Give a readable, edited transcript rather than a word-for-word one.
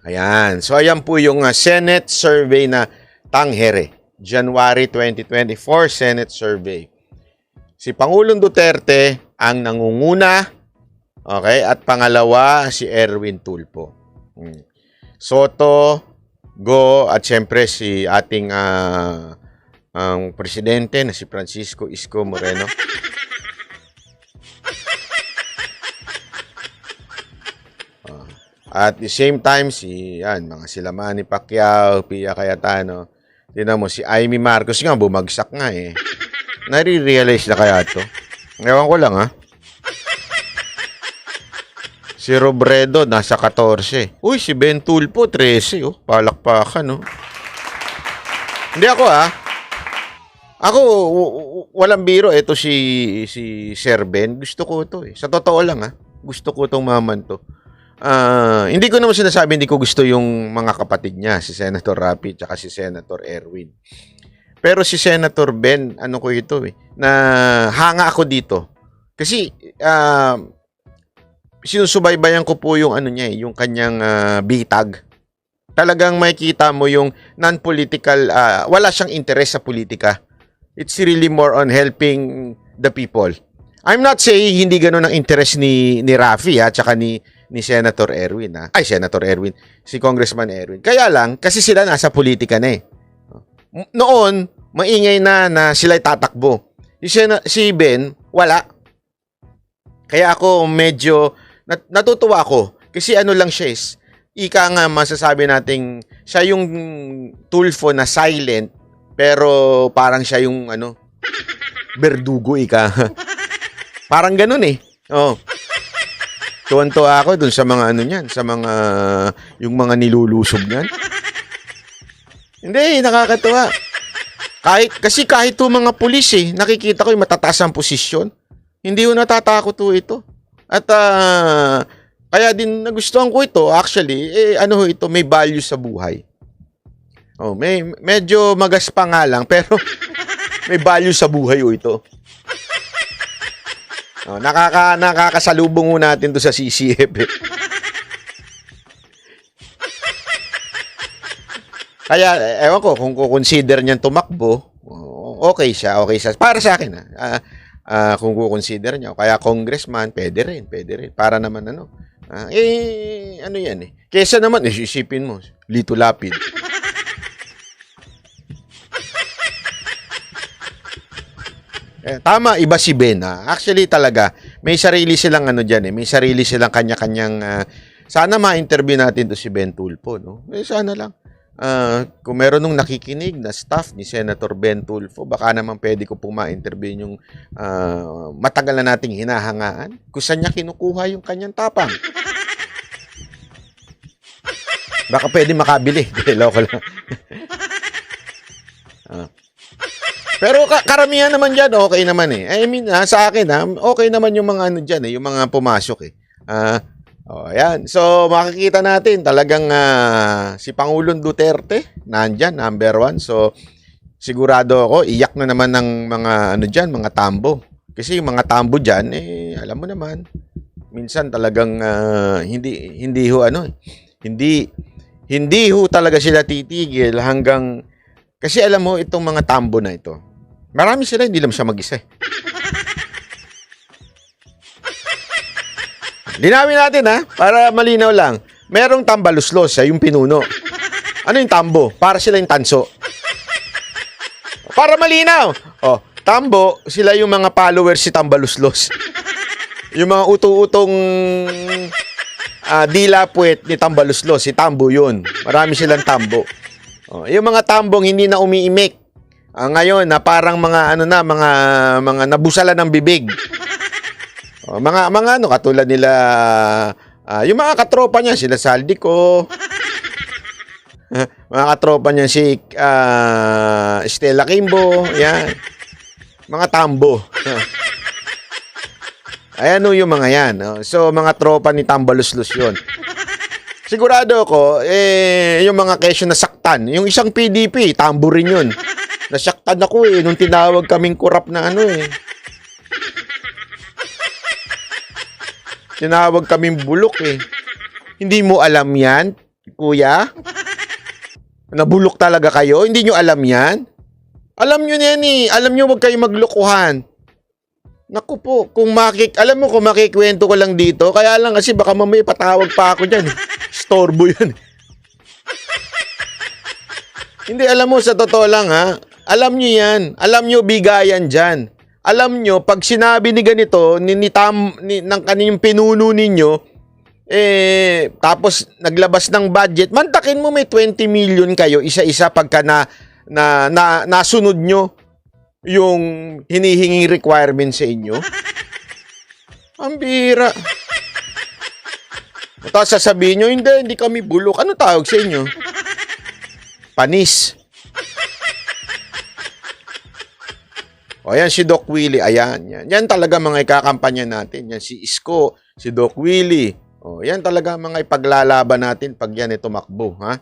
Ayan. So, ayan po yung Senate survey na Tanghere. January 2024 Senate survey. Si Pangulong Duterte ang nangunguna. Okay? At pangalawa, si Erwin Tulfo. Soto, Go, at syempre si ating ang presidente na si Francisco Isko Moreno. At the same time, mga sila Manny Pacquiao, Pia Cayetano, tinan mo, si Amy Marcos nga, bumagsak nga eh. Nare-realize na kaya to? Ewan ko lang Si Robredo, nasa 14. Uy, si Ben Tulfo, 13. Oh, palakpakan, oh. Hindi ako, Ako, walang biro. Ito si Sir Ben. Gusto ko to, eh. Sa totoo lang, Gusto ko tong maman to. Hindi ko naman sinasabi hindi ko gusto yung mga kapatid niya, si Senator Rapi at si Senator Erwin. Pero si Senator Ben, ano ko ito na hanga ako dito. Kasi sinusubaybayan ko po yung ano niya, yung kanyang bitag. Talagang makikita mo yung non-political, wala siyang interest sa politika. It's really more on helping the people. I'm not saying hindi ganoon ang interest ni Rafi at saka ni Senator Erwin Senator Erwin, si Congressman Erwin. Kaya lang kasi sila nasa politika na eh. Noon, maingay na sila'y tatakbo. Si Ben, wala. Kaya ako medyo natutuwa ako kasi ano lang siya is ika nga masasabi nating siya yung Tulfo na silent pero parang siya yung berdugo ika. Parang ganun eh. Oh. Tuwan-tuwa ako dun sa mga niyan, sa mga yung mga nilulusob niyan. Hindi, nakakatuwa. Kahit to mga pulis nakikita ko yung matataas ang posisyon. Hindi ko natatakot ito. At kaya din nagustuhan ko ito, actually, ito, may value sa buhay. Oh, medyo magaspa nga lang, pero may value sa buhay ito. Oh, nakakasalubong natin to sa CCF. Kaya, ewan ko, kung consider niyan tumakbo, okay siya. Para sa akin, kung consider niya, kaya congressman, pwede rin. Para naman, ano yan eh. Kesa naman, isipin mo, Lito Lapid. Tama, iba si Ben. Actually talaga, may sarili silang diyan eh. May sarili silang kanya-kanyang sana ma-interview natin to si Ben Tulfo, no? Sana lang. Kung meron nung nakikinig na staff ni Senator Ben Tulfo, baka naman pwede ko pong ma-interview yung matagal na nating hinahangaan. Kung saan niya kinukuha yung kanyang tapang. Baka pwede makabili. Loko lang. Pero karamihan naman dyan, okay naman eh. I mean, sa akin, okay naman yung mga dyan yung mga pumasok eh. Ayan. So, makikita natin talagang si Pangulong Duterte, nandyan, number 1. So, sigurado ako, iyak na naman ng mga dyan, mga tambo. Kasi yung mga tambo dyan, alam mo naman, minsan talagang hindi ho talaga sila titigil hanggang, kasi alam mo, itong mga tambo na ito, marami sila, hindi lang siya mag-isa. Linawin natin para malinaw lang. Merong tambaluslos, yung pinuno. Ano yung tambo? Para sila yung tanso. Para malinaw. Tambo, sila yung mga followers si tambaluslos. Yung mga utu-utong dila puwet ni tambaluslos, si tambo yun. Marami silang tambo. Yung mga tambong hindi na umiimik. Ngayon na parang mga mga nabusala ng bibig. Mga katulad nila yung mga katropa niya, sila Saldico. Mga katropa niya si Stella Kimbo, yan. Mga tambo. Ayan yung mga yan. So mga tropa ni Tambaluslos yun. Sigurado ako, yung mga kesyo nasaktan, yung isang PDP, tambo rin yun. Nasaktan ako nung tinawag kaming kurap na Tinawag kaming bulok Hindi mo alam yan? Kuya? Nabulok talaga kayo? Hindi nyo alam yan? Alam nyo yan eh. Alam nyo wag kayo maglokohan. Naku po, alam mo kung makikwento ko lang dito, kaya lang kasi baka mamaya patawag pa ako dyan. Storbo yan. Hindi, alam mo, sa totoo lang ha, alam nyo yan. Alam nyo bigayan dyan. Alam nyo, pag sinabi ni ganito, ng kanyang pinuno ninyo, tapos naglabas ng budget, mantakin mo may 20 million kayo, isa-isa pagka nasunod nyo yung hinihinging requirement sa inyo. Ang bira. Tapos sasabihin nyo, hindi kami bulok. Ano tawag sa inyo? Panis. O yan si Doc Willie, ayan. Yan talaga mga ikakampanya natin. Yan si Isko, si Doc Willie. O yan talaga mga ipaglalaban natin pag yan tumakbo, ha?